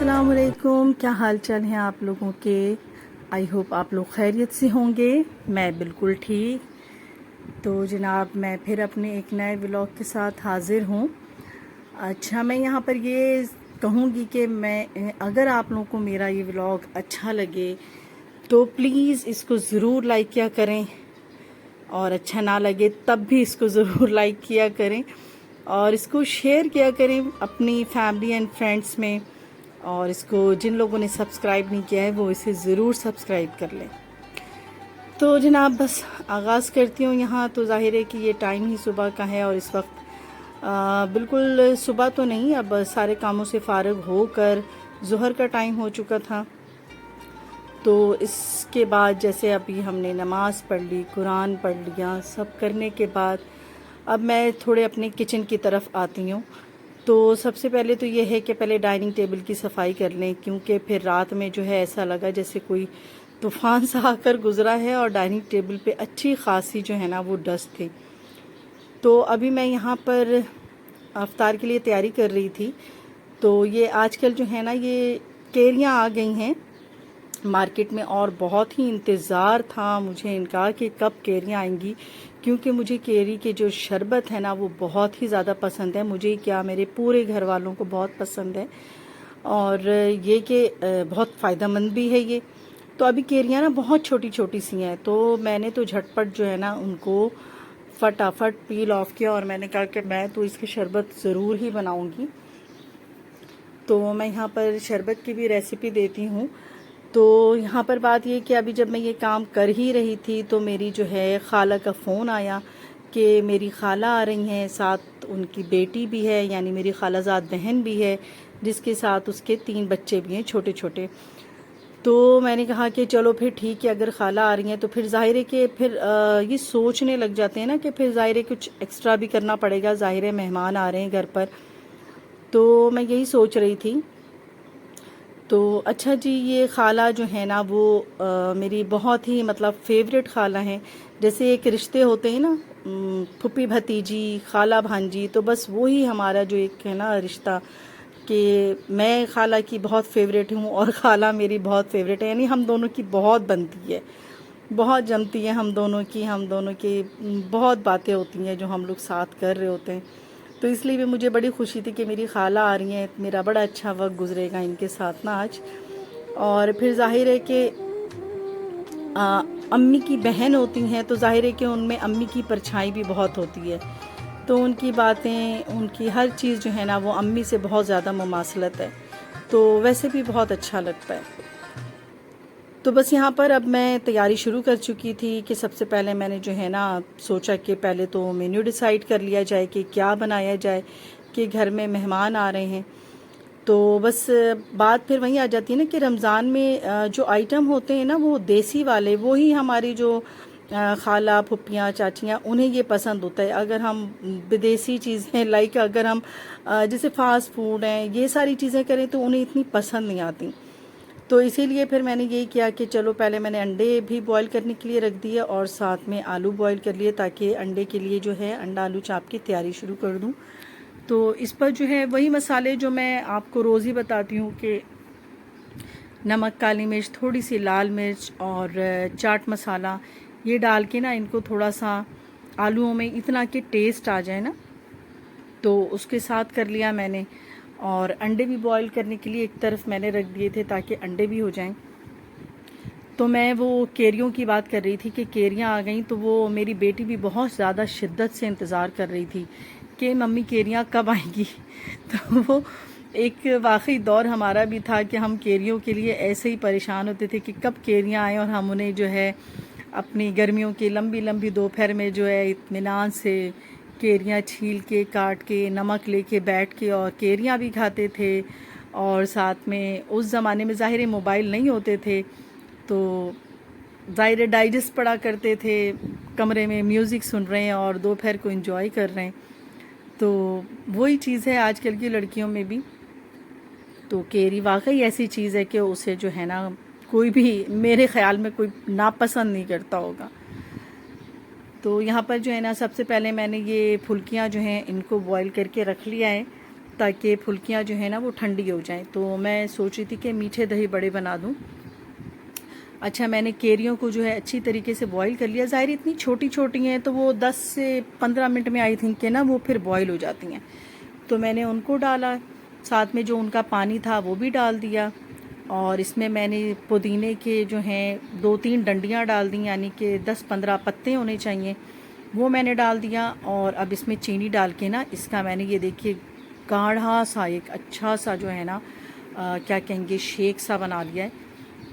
अस्सलाम वालेकुम, क्या हाल चाल हैं आप लोगों के। आई होप आप लोग खैरियत से होंगे। मैं बिल्कुल ठीक। तो जनाब, मैं फिर अपने एक नए व्लॉग के साथ हाज़िर हूँ। अच्छा, मैं यहाँ पर ये कहूँगी कि अगर आप लोगों को मेरा ये व्लॉग अच्छा लगे तो प्लीज़ इसको ज़रूर लाइक किया करें, और अच्छा ना लगे तब भी इसको ज़रूर लाइक किया करें, और इसको शेयर किया करें अपनी फैमिली एंड फ्रेंड्स में। और इसको जिन लोगों ने सब्सक्राइब नहीं किया है वो इसे ज़रूर सब्सक्राइब कर लें। तो जनाब, बस आगाज़ करती हूँ। यहाँ तो ज़ाहिर है कि ये टाइम ही सुबह का है, और इस वक्त बिल्कुल सुबह तो नहीं, अब सारे कामों से फ़ारिग होकर ज़ोहर का टाइम हो चुका था। तो इसके बाद जैसे अभी हमने नमाज़ पढ़ ली, कुरान पढ़ लिया, सब करने के बाद अब मैं थोड़े अपने किचन की तरफ आती हूँ। तो सबसे पहले तो ये है कि पहले डाइनिंग टेबल की सफाई कर लें, क्योंकि फिर रात में जो है ऐसा लगा जैसे कोई तूफ़ान सा आकर गुज़रा है, और डाइनिंग टेबल पे अच्छी खासी जो है ना वो डस्ट थी। तो अभी मैं यहाँ पर अफ्तार के लिए तैयारी कर रही थी। तो ये आजकल जो है ना ये केरियाँ आ गई हैं मार्केट में, और बहुत ही इंतज़ार था मुझे इनका कि कब केरियाँ आएंगी, क्योंकि मुझे केरी के जो शरबत है ना वो बहुत ही ज़्यादा पसंद है। मुझे क्या, मेरे पूरे घर वालों को बहुत पसंद है, और ये कि बहुत फ़ायदेमंद भी है ये। तो अभी केरियाँ ना बहुत छोटी छोटी सी हैं, तो मैंने तो झटपट जो है ना उनको फटाफट पील ऑफ किया, और मैंने कहा कि मैं तो इसकी शरबत ज़रूर ही बनाऊँगी। तो मैं यहाँ पर शरबत की भी रेसिपी देती हूँ। तो यहाँ पर बात ये कि अभी जब मैं ये काम कर ही रही थी तो मेरी जो है खाला का फ़ोन आया कि मेरी खाला आ रही हैं, साथ उनकी बेटी भी है, यानी मेरी खालाजाद बहन भी है, जिसके साथ उसके 3 बच्चे भी हैं छोटे छोटे। तो मैंने कहा कि चलो फिर ठीक है, अगर खाला आ रही हैं तो फिर ज़ाहिर है कि फिर ये सोचने लग जाते हैं ना कि फिर ज़ाहिर है कुछ एक्स्ट्रा भी करना पड़ेगा, ज़ाहिर है मेहमान आ रहे हैं घर पर। तो मैं यही सोच रही थी। तो अच्छा जी, ये खाला जो है ना वो मेरी बहुत ही मतलब फ़ेवरेट खाला हैं। जैसे एक रिश्ते होते हैं ना, फूफी भतीजी, खाला भांजी, तो बस वही हमारा जो एक है ना रिश्ता, कि मैं खाला की बहुत फ़ेवरेट हूँ और खाला मेरी बहुत फ़ेवरेट है। यानी हम दोनों की बहुत बनती है, बहुत जमती है हम दोनों की बहुत बातें होती हैं जो हम लोग साथ कर रहे होते हैं। तो इसलिए भी मुझे बड़ी खुशी थी कि मेरी खाला आ रही हैं, मेरा बड़ा अच्छा वक्त गुजरेगा इनके साथ ना आज। और फिर जाहिर है कि अम्मी की बहन होती हैं, तो जाहिर है कि उनमें अम्मी की परछाई भी बहुत होती है। तो उनकी बातें, उनकी हर चीज़ जो है ना वो अम्मी से बहुत ज़्यादा मुमासलत है, तो वैसे भी बहुत अच्छा लगता है। तो बस यहाँ पर अब मैं तैयारी शुरू कर चुकी थी कि सबसे पहले मैंने जो है ना सोचा कि पहले तो मेन्यू डिसाइड कर लिया जाए कि क्या बनाया जाए, कि घर में मेहमान आ रहे हैं। तो बस बात फिर वहीं आ जाती है ना कि रमज़ान में जो आइटम होते हैं ना वो देसी वाले, वो ही हमारी जो खाला फुप्पियाँ चाचियाँ, उन्हें ये पसंद होता है। अगर हम विदेशी चीज़ें लाइक अगर हम जैसे फ़ास्ट फूड हैं, ये सारी चीज़ें करें तो उन्हें इतनी पसंद नहीं आती। तो इसीलिए फिर मैंने यही किया कि चलो पहले मैंने अंडे भी बॉईल करने के लिए रख दिए, और साथ में आलू बॉईल कर लिए, ताकि अंडे के लिए जो है अंडा आलू चाप की तैयारी शुरू कर दूं। तो इस पर जो है वही मसाले जो मैं आपको रोज़ ही बताती हूँ कि नमक, काली मिर्च, थोड़ी सी लाल मिर्च और चाट मसाला, ये डाल के ना इनको थोड़ा सा आलूओं में इतना कि टेस्ट आ जाए ना, तो उसके साथ कर लिया मैंने। और अंडे भी बॉईल करने के लिए एक तरफ मैंने रख दिए थे ताकि अंडे भी हो जाएं। तो मैं वो केरियों की बात कर रही थी कि केरियां आ गई, तो वो मेरी बेटी भी बहुत ज़्यादा शिद्दत से इंतज़ार कर रही थी कि मम्मी केरियां कब आएंगी। तो वो एक वाकई दौर हमारा भी था कि हम केरियों के लिए ऐसे ही परेशान होते थे कि कब केरियां आएँ, और हम उन्हें जो है अपनी गर्मियों की लंबी लंबी दोपहर में जो है इत्मीनान से केरियां छील के, काट के, नमक लेके बैठ के और केरियां भी खाते थे। और साथ में उस ज़माने में ज़ाहिर मोबाइल नहीं होते थे, तो ज़ाहिर डाइजेस्ट पढ़ा करते थे, कमरे में म्यूज़िक सुन रहे हैं और दोपहर को एंजॉय कर रहे हैं। तो वही चीज़ है आजकल की लड़कियों में भी। तो केरी वाकई ऐसी चीज़ है कि उसे जो है ना कोई भी, मेरे ख़्याल में कोई नापसंद नहीं करता होगा। तो यहाँ पर जो है ना सबसे पहले मैंने ये फुल्कियाँ जो हैं इनको बॉईल करके रख लिया है, ताकि फुल्कियाँ जो है ना वो ठंडी हो जाएं। तो मैं सोच रही थी कि मीठे दही बड़े बना दूं। अच्छा, मैंने केरियों को जो है अच्छी तरीके से बॉईल कर लिया। ज़ाहिर इतनी छोटी छोटी हैं तो वो 10 से 15 मिनट में आई थिंक के ना वो फिर बॉईल हो जाती हैं। तो मैंने उनको डाला, साथ में जो उनका पानी था वो भी डाल दिया, और इसमें मैंने पुदीने के जो हैं 2-3 डंडियाँ डाल दी, यानी कि 10-15 पत्ते होने चाहिए, वो मैंने डाल दिया। और अब इसमें चीनी डाल के ना इसका मैंने ये देखिए गाढ़ा सा एक अच्छा सा जो है ना क्या कहेंगे शेक सा बना लिया है।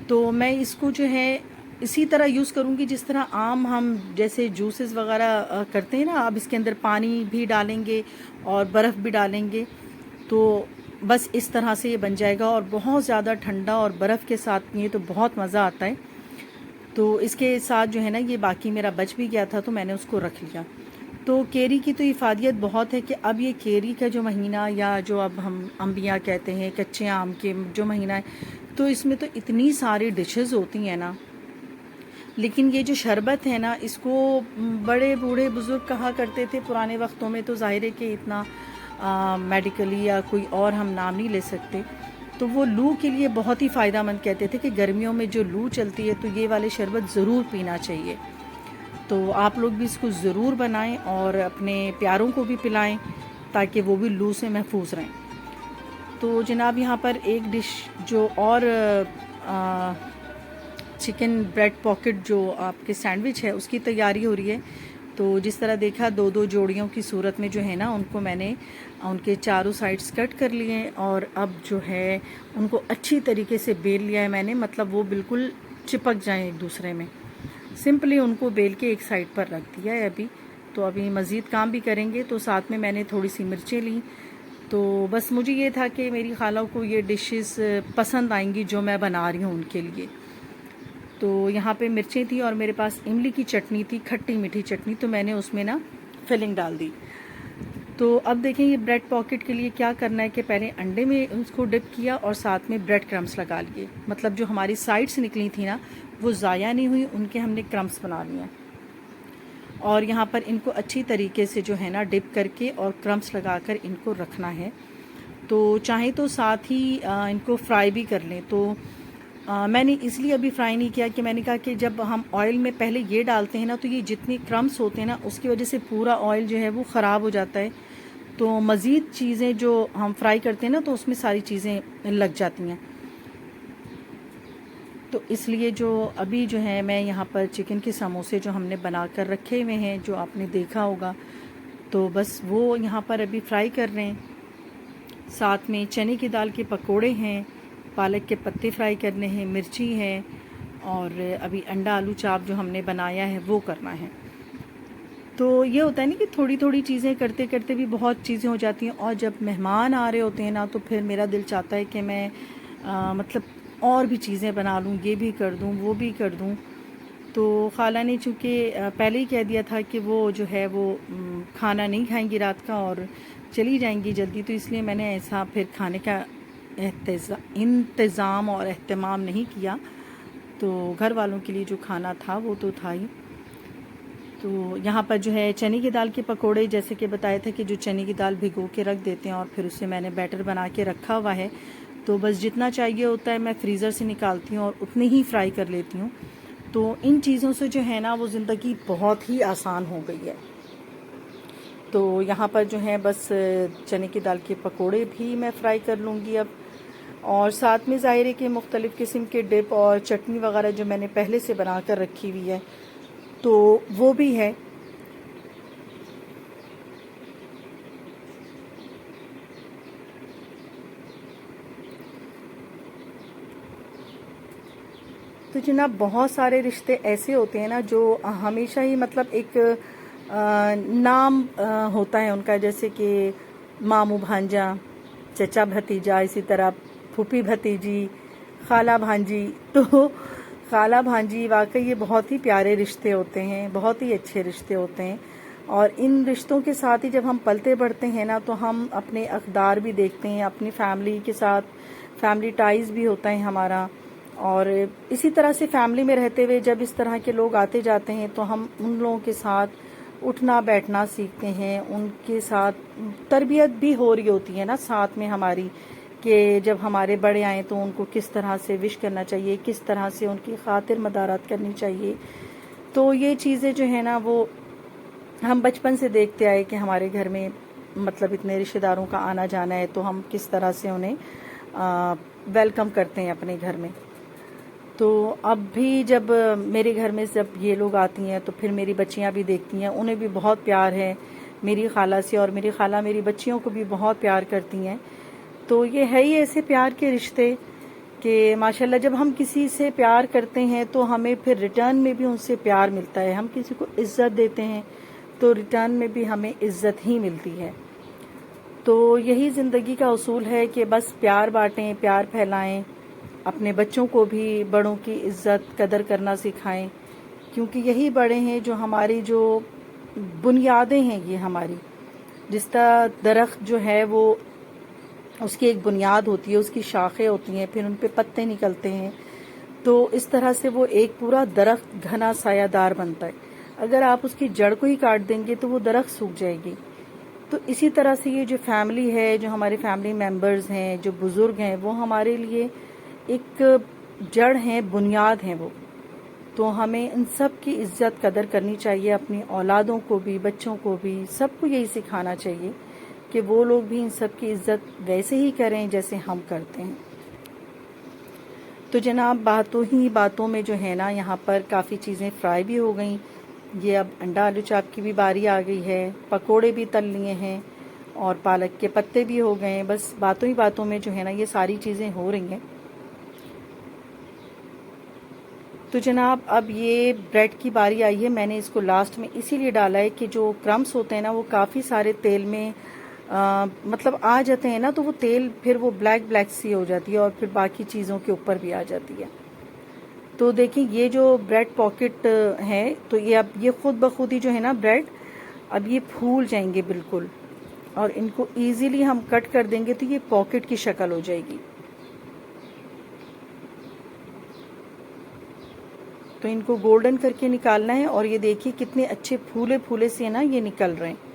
तो मैं इसको जो है इसी तरह यूज़ करूँगी जिस तरह आम हम जैसे जूसेस वगैरह करते हैं ना। अब इसके अंदर पानी भी डालेंगे और बर्फ़ भी डालेंगे, तो बस इस तरह से ये बन जाएगा। और बहुत ज़्यादा ठंडा और बर्फ़ के साथ पिए तो बहुत मज़ा आता है। तो इसके साथ जो है ना ये बाकी मेरा बच भी गया था तो मैंने उसको रख लिया। तो केरी की तो इफ़ादियत बहुत है कि अब ये केरी का जो महीना, या जो अब हम अंबिया कहते हैं, कच्चे आम के जो महीना है, तो इसमें तो इतनी सारी डिशेस होती हैं ना। लेकिन ये जो शरबत है ना, इसको बड़े बूढ़े बुज़ुर्ग कहा करते थे पुराने वक्तों में। तो ज़ाहिर है कि इतना मेडिकली या कोई और हम नाम नहीं ले सकते। तो वो लू के लिए बहुत ही फ़ायदेमंद कहते थे कि गर्मियों में जो लू चलती है तो ये वाले शरबत ज़रूर पीना चाहिए। तो आप लोग भी इसको ज़रूर बनाएं और अपने प्यारों को भी पिलाएं ताकि वो भी लू से महफूज रहें। तो जनाब यहाँ पर एक डिश जो और चिकन ब्रेड पॉकेट जो आपके सैंडविच है उसकी तैयारी हो रही है। तो जिस तरह देखा 2-2 जोड़ियों की सूरत में जो है ना उनको मैंने उनके चारों साइड्स कट कर लिए, और अब जो है उनको अच्छी तरीके से बेल लिया है मैंने, मतलब वो बिल्कुल चिपक जाएं एक दूसरे में। सिंपली उनको बेल के एक साइड पर रख दिया है अभी। तो अभी मज़ीद काम भी करेंगे। तो साथ में मैंने थोड़ी सी मिर्चें ली। तो बस मुझे ये था कि मेरी खाला को ये डिशेस पसंद आएंगी जो मैं बना रही हूँ उनके लिए। तो यहाँ पे मिर्चें थी और मेरे पास इमली की चटनी थी, खट्टी मीठी चटनी, तो मैंने उसमें ना फिलिंग डाल दी। तो अब देखें ये ब्रेड पॉकेट के लिए क्या करना है कि पहले अंडे में उसको डिप किया और साथ में ब्रेड क्रम्स लगा लिए। मतलब जो हमारी साइड्स निकली थी ना वो ज़ाया नहीं हुई, उनके हमने क्रम्स बना लिए। और यहाँ पर इनको अच्छी तरीके से जो है ना डिप करके और क्रम्स लगाकर इनको रखना है। तो चाहे तो साथ ही इनको फ्राई भी कर लें। तो मैंने इसलिए अभी फ्राई नहीं किया कि मैंने कहा कि जब हम ऑयल में पहले ये डालते हैं ना तो ये जितने क्रम्स होते हैं ना उसकी वजह से पूरा ऑयल जो है वो ख़राब हो जाता है। तो मज़ीद चीज़ें जो हम फ्राई करते हैं ना तो उसमें सारी चीज़ें लग जाती हैं। तो इसलिए जो अभी जो है मैं यहाँ पर चिकन के समोसे जो हमने बना कर रखे हुए हैं, जो आपने देखा होगा, तो बस वो यहाँ पर अभी फ्राई कर रहे हैं। साथ में चने की दाल के पकोड़े हैं, पालक के पत्ते फ्राई करने हैं, मिर्ची है, और अभी अंडा आलू चाप जो हमने बनाया है वो करना है। तो ये होता है ना कि थोड़ी थोड़ी चीज़ें करते करते भी बहुत चीज़ें हो जाती हैं। और जब मेहमान आ रहे होते हैं ना तो फिर मेरा दिल चाहता है कि मैं मतलब और भी चीज़ें बना लूँ, ये भी कर दूँ वो भी कर दूँ। तो खाला ने चूँकि पहले ही कह दिया था कि वो जो है वो खाना नहीं खाएंगी रात का और चली जाएंगी जल्दी, तो इसलिए मैंने ऐसा फिर खाने का इंतज़ाम और एहतमाम नहीं किया। तो घर वालों के लिए जो खाना था वो तो था ही। तो यहाँ पर जो है चने की दाल के पकोड़े, जैसे कि बताया था कि जो चने की दाल भिगो के रख देते हैं और फिर उससे मैंने बैटर बना के रखा हुआ है। तो बस जितना चाहिए होता है मैं फ्रीज़र से निकालती हूँ और उतने ही फ्राई कर लेती हूँ। तो इन चीज़ों से जो है ना वो ज़िंदगी बहुत ही आसान हो गई है। तो यहाँ पर जो है बस चने की दाल के पकोड़े भी मैं फ्राई कर लूँगी अब, और साथ में ज़ाहिर है कि मुख्तलिफ़ किस्म के डिप और चटनी वगैरह जो मैंने पहले से बना कर रखी हुई है तो वो भी है। तो जनाब बहुत सारे रिश्ते ऐसे होते हैं ना जो हमेशा ही मतलब एक नाम होता है उनका, जैसे कि मामू भांजा, चचा भतीजा, इसी तरह फूफी भतीजी, खाला भांजी। तो खाला भांजी वाकई ये बहुत ही प्यारे रिश्ते होते हैं, बहुत ही अच्छे रिश्ते होते हैं। और इन रिश्तों के साथ ही जब हम पलते बढ़ते हैं ना तो हम अपने अक़दार भी देखते हैं, अपनी फैमिली के साथ फैमिली टाइज़ भी होता है हमारा। और इसी तरह से फैमिली में रहते हुए जब इस तरह के लोग आते जाते हैं तो हम उन लोगों के साथ उठना बैठना सीखते हैं, उनके साथ तरबियत भी हो रही होती है ना साथ में हमारी, कि जब हमारे बड़े आएँ तो उनको किस तरह से विश करना चाहिए, किस तरह से उनकी खातिर मदारत करनी चाहिए। तो ये चीज़ें जो है ना वो हम बचपन से देखते आए कि हमारे घर में मतलब इतने रिश्तेदारों का आना जाना है तो हम किस तरह से उन्हें वेलकम करते हैं अपने घर में। तो अब भी जब मेरे घर में जब ये लोग आती हैं तो फिर मेरी बच्चियां भी देखती हैं, उन्हें भी बहुत प्यार है मेरी खाला से, और मेरी खाला मेरी बच्चियों को भी बहुत प्यार करती हैं। तो ये है ही ऐसे प्यार के रिश्ते कि माशाल्लाह जब हम किसी से प्यार करते हैं तो हमें फिर रिटर्न में भी उनसे प्यार मिलता है। हम किसी को इज्जत देते हैं तो रिटर्न में भी हमें इज्जत ही मिलती है। तो यही ज़िंदगी का उसूल है कि बस प्यार बांटें, प्यार फैलाएं, अपने बच्चों को भी बड़ों की इज्जत कदर करना सिखाएं, क्योंकि यही बड़े हैं जो हमारी जो बुनियादें हैं, ये हमारी जिस तरह दरख्त जो है वो उसकी एक बुनियाद होती है, उसकी शाखें होती हैं, फिर उन पे पत्ते निकलते हैं, तो इस तरह से वो एक पूरा दरख्त घना सायादार बनता है। अगर आप उसकी जड़ को ही काट देंगे तो वो दरख्त सूख जाएगी। तो इसी तरह से ये जो फैमिली है, जो हमारे फैमिली मेंबर्स हैं, जो बुजुर्ग हैं, वो हमारे लिए एक जड़ है, बुनियाद है वो। तो हमें इन सब की इज्जत कदर करनी चाहिए, अपनी औलादों को भी, बच्चों को भी, सबको यही सिखाना चाहिए कि वो लोग भी इन सब की इज्जत वैसे ही करें जैसे हम करते हैं। तो जनाब बातों ही बातों में जो है ना यहाँ पर काफ़ी चीज़ें फ्राई भी हो गई। ये अब अंडा आलू चाप की भी बारी आ गई है, पकोड़े भी तल लिए हैं और पालक के पत्ते भी हो गए हैं। बस बातों ही बातों में जो है ना ये सारी चीज़ें हो रही हैं। तो जनाब अब ये ब्रेड की बारी आई है। मैंने इसको लास्ट में इसीलिए डाला है कि जो क्रम्स होते हैं ना वो काफ़ी सारे तेल में मतलब आ जाते हैं ना, तो वो तेल फिर वो ब्लैक ब्लैक सी हो जाती है और फिर बाकी चीज़ों के ऊपर भी आ जाती है। तो देखिए ये जो ब्रेड पॉकेट है तो ये अब ये खुद ब खुद ही जो है ना ब्रेड अब ये फूल जाएंगे बिल्कुल, और इनको इजीली हम कट कर देंगे तो ये पॉकेट की शक्ल हो जाएगी। तो इनको गोल्डन करके निकालना है और ये देखिए कितने अच्छे फूले फूले से ना ये निकल रहे हैं।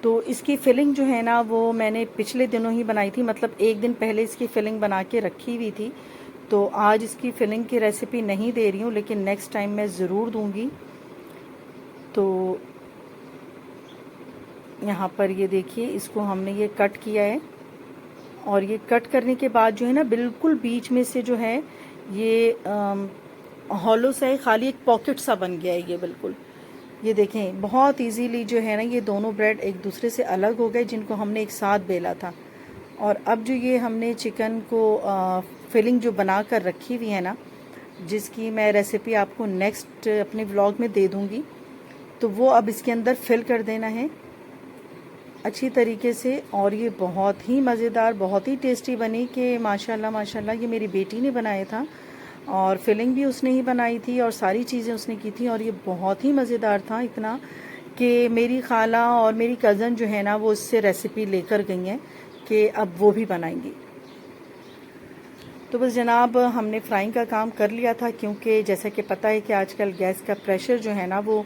तो इसकी फिलिंग जो है ना वो मैंने पिछले दिनों ही बनाई थी, मतलब एक दिन पहले इसकी फिलिंग बना के रखी हुई थी। तो आज इसकी फिलिंग की रेसिपी नहीं दे रही हूँ, लेकिन नेक्स्ट टाइम मैं ज़रूर दूंगी। तो यहाँ पर ये देखिए इसको हमने ये कट किया है, और ये कट करने के बाद जो है ना बिल्कुल बीच में से जो है ये हॉलो सा है, खाली एक पॉकेट सा बन गया है ये बिल्कुल। ये देखें बहुत इजीली जो है ना ये दोनों ब्रेड एक दूसरे से अलग हो गए जिनको हमने एक साथ बेला था। और अब जो ये हमने चिकन को फिलिंग जो बना कर रखी हुई है ना, जिसकी मैं रेसिपी आपको नेक्स्ट अपने व्लॉग में दे दूंगी, तो वो अब इसके अंदर फिल कर देना है अच्छी तरीके से। और ये बहुत ही मज़ेदार, बहुत ही टेस्टी बनी कि माशाल्लाह माशाल्लाह। ये मेरी बेटी ने बनाया था और फिलिंग भी उसने ही बनाई थी और सारी चीज़ें उसने की थी, और ये बहुत ही मज़ेदार था, इतना कि मेरी खाला और मेरी कज़न जो है ना वो इससे रेसिपी लेकर गई हैं कि अब वो भी बनाएंगी। तो बस जनाब हमने फ्राइंग का काम कर लिया था, क्योंकि जैसा कि पता है कि आजकल गैस का प्रेशर जो है ना वो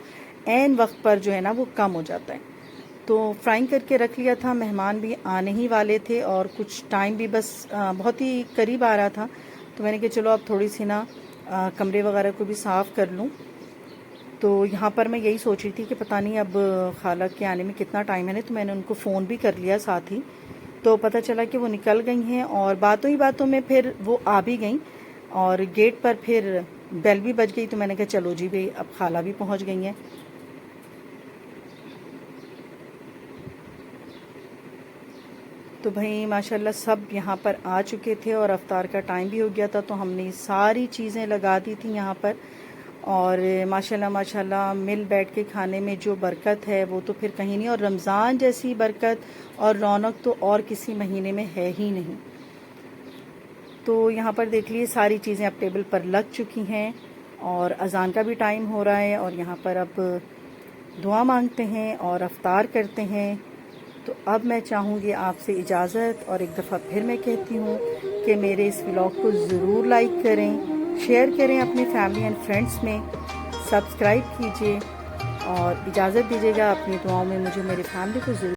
ऐन वक्त पर जो है ना वो कम हो जाता है। तो फ्राइंग करके रख लिया था, मेहमान भी आने ही वाले थे और कुछ टाइम भी बस बहुत ही करीब आ रहा था। तो मैंने कहा चलो अब थोड़ी सी ना कमरे वगैरह को भी साफ़ कर लूँ। तो यहाँ पर मैं यही सोच रही थी कि पता नहीं अब खाला के आने में कितना टाइम है ना, तो मैंने उनको फ़ोन भी कर लिया साथ ही। तो पता चला कि वो निकल गई हैं और बातों ही बातों में फिर वो आ भी गई और गेट पर फिर बेल भी बज गई। तो मैंने कहा चलो जी भाई अब खाला भी पहुँच गई हैं। तो भाई माशाल्लाह सब यहाँ पर आ चुके थे और अफ्तार का टाइम भी हो गया था, तो हमने सारी चीज़ें लगा दी थी यहाँ पर। और माशाल्लाह माशाल्लाह मिल बैठ के खाने में जो बरकत है वो तो फिर कहीं नहीं, और रमज़ान जैसी बरकत और रौनक तो और किसी महीने में है ही नहीं। तो यहाँ पर देख लिए सारी चीज़ें अब टेबल पर लग चुकी हैं और अज़ान का भी टाइम हो रहा है, और यहाँ पर अब दुआ मांगते हैं और अफ्तार करते हैं। तो अब मैं चाहूँगी आपसे इजाज़त, और एक दफ़ा फिर मैं कहती हूँ कि मेरे इस व्लॉग को ज़रूर लाइक करें, शेयर करें अपने फैमिली एंड फ्रेंड्स में, सब्सक्राइब कीजिए और इजाज़त दीजिएगा। अपनी दुआओं में मुझे मेरी फैमिली को ज़रूर